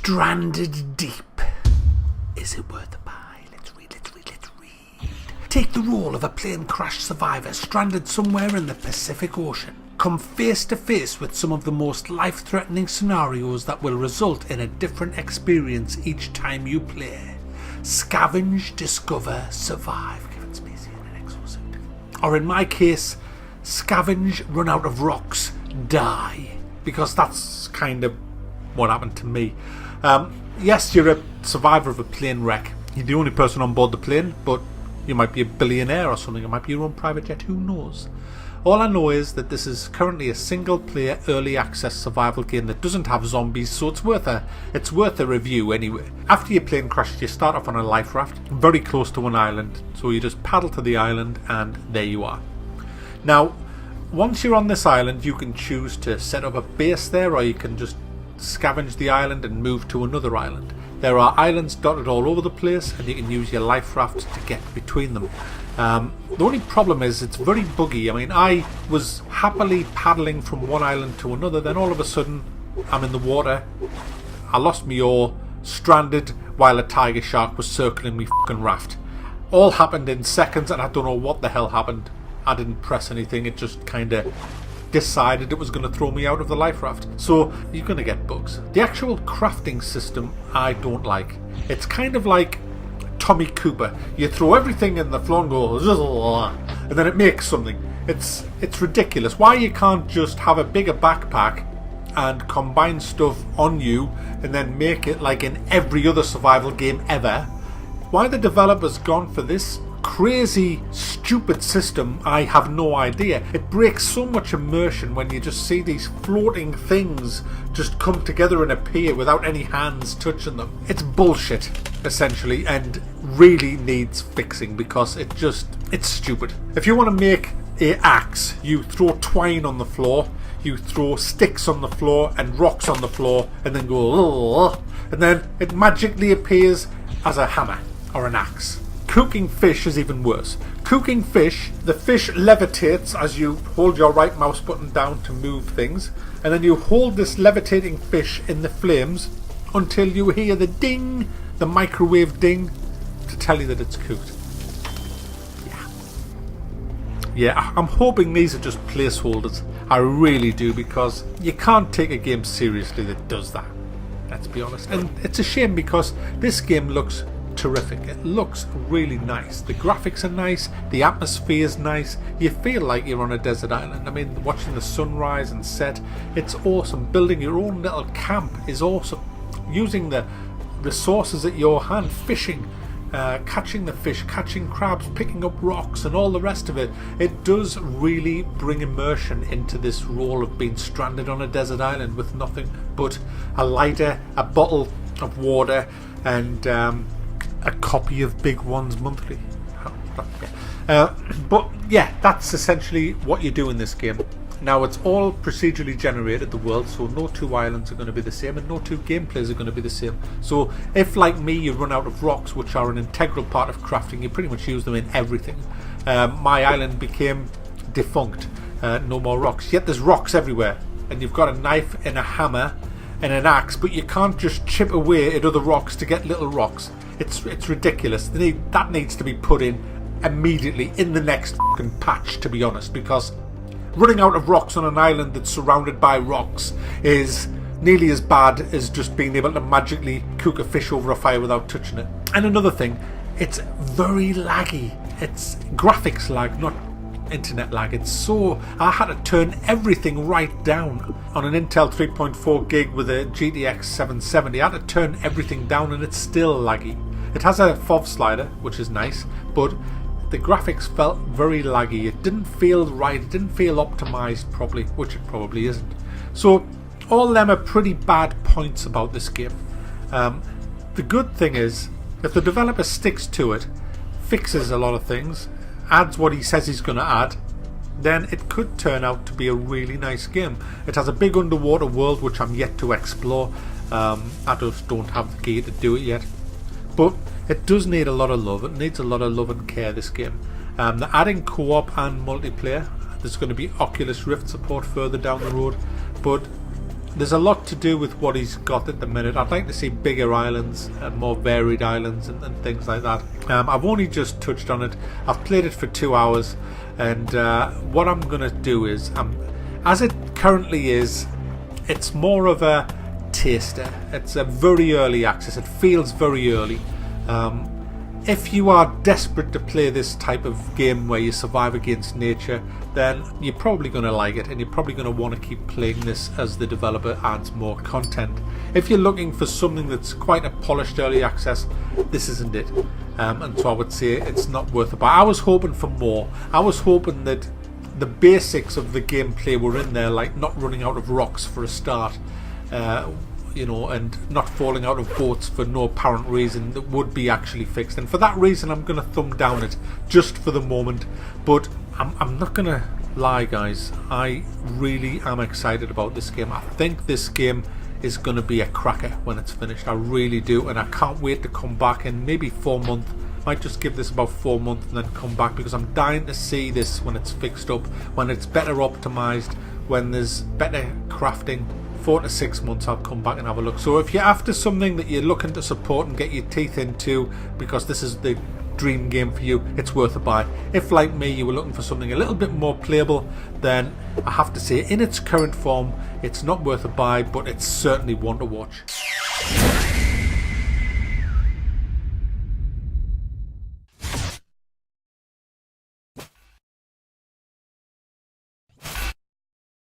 Stranded Deep. Is it worth a buy? Let's read. Take the role of a plane crash survivor stranded somewhere in the Pacific Ocean. Come face to face with some of the most life-threatening scenarios that will result in a different experience each time you play. Scavenge, discover, survive. Kevin Spacey in an exosuit. Or in my case, scavenge, run out of rocks, die. Because that's kind of what happened to me. Yes, you're a survivor of a plane wreck. You're the only person on board the plane, but you might be a billionaire or something. It might be your own private jet. Who knows? All I know is that this is currently a single-player early access survival game that doesn't have zombies, so it's worth a review anyway. After your plane crashes, you start off on a life raft, very close to an island. So you just paddle to the island, and there you are. Now, once you're on this island, you can choose to set up a base there, or you can just scavenge the island and move to another island. There are islands dotted all over the place, and you can use your life raft to get between them. The only problem is it's very buggy. I mean, I was happily paddling from one island to another, then all of a sudden I'm in the water. I lost me oar, stranded while a tiger shark was circling me fucking raft. All happened in seconds, and I don't know what the hell happened. I didn't press anything, it just kind of decided it was going to throw me out of the life raft. So you're going to get bugs. The actual crafting system I don't like. It's kind of like Tommy Cooper. You throw everything in the floor and go and then it makes something. It's ridiculous. Why you can't just have a bigger backpack and combine stuff on you and then make it like in every other survival game ever? Why the developers gone for this crazy, stupid system, I have no idea. It breaks so much immersion when you just see these floating things just come together and appear without any hands touching them. It's bullshit, essentially, and really needs fixing because it's stupid. If you want to make an axe, you throw twine on the floor, you throw sticks on the floor and rocks on the floor, and then go, and then it magically appears as a hammer or an axe. Cooking fish is even worse. Cooking fish, the fish levitates as you hold your right mouse button down to move things, and then you hold this levitating fish in the flames until you hear the ding, the microwave ding, to tell you that it's cooked. Yeah, I'm hoping these are just placeholders. I really do, because you can't take a game seriously that does that. Let's be honest. And it's a shame because this game looks terrific. It looks really nice. The graphics are nice, the atmosphere is nice. You feel like you're on a desert island. I mean, watching the sunrise and set, it's awesome. Building your own little camp is awesome. Using the resources at your hand, fishing, catching the fish, catching crabs, picking up rocks and all the rest of it. It does really bring immersion into this role of being stranded on a desert island with nothing but a lighter, a bottle of water, and a copy of Big Ones Monthly. But yeah, that's essentially what you do in this game. Now, it's all procedurally generated, the world, so no two islands are going to be the same and no two gameplays are going to be the same. So if, like me, you run out of rocks, which are an integral part of crafting, you pretty much use them in everything. My island became defunct. No more rocks. Yet there's rocks everywhere, and you've got a knife and a hammer and an axe, but you can't just chip away at other rocks to get little rocks. It's ridiculous. That needs to be put in immediately in the next fucking patch, to be honest, because running out of rocks on an island that's surrounded by rocks is nearly as bad as just being able to magically cook a fish over a fire without touching it. And another thing, it's very laggy. It's graphics lag, not internet lag. I had to turn everything right down on an Intel 3.4 gig with a GTX 770. I had to turn everything down and it's still laggy. It has a FOV slider, which is nice, but the graphics felt very laggy. It didn't feel right, it didn't feel optimized properly, which it probably isn't. So all them are pretty bad points about this game. The good thing is, if the developer sticks to it, fixes a lot of things, adds what he says he's going to add, then it could turn out to be a really nice game. It has a big underwater world which I'm yet to explore. I just don't have the gear to do it yet. But it does need a lot of love. It needs a lot of love and care, this game. They're adding co-op and multiplayer. There's going to be Oculus Rift support further down the road. But there's a lot to do with what he's got at the minute. I'd like to see bigger islands, more varied islands and things like that. I've only just touched on it. I've played it for 2 hours, and what I'm going to do is, as it currently is, it's more of a taster. It's a very early access. It feels very early. If you are desperate to play this type of game where you survive against nature, then you're probably going to like it, and you're probably going to want to keep playing this as the developer adds more content. If you're looking for something that's quite a polished early access, this isn't it. And so I would say it's not worth it. But I was hoping for more. I was hoping that the basics of the gameplay were in there, like not running out of rocks for a start, and not falling out of boats for no apparent reason, that would be actually fixed. And for that reason, I'm going to thumb down it just for the moment. But I'm not going to lie, guys. I really am excited about this game. I think this game is going to be a cracker when it's finished. I really do, and I can't wait to come back in maybe 4 months. Might just give this about 4 months and then come back, because I'm dying to see this when it's fixed up, when it's better optimized, when there's better crafting. 4 to 6 months I'll come back and have a look. So if you're after something that you're looking to support and get your teeth into, because this is the dream game for you, it's worth a buy. If, like me, you were looking for something a little bit more playable, then I have to say, in its current form, it's not worth a buy, but it's certainly one to watch.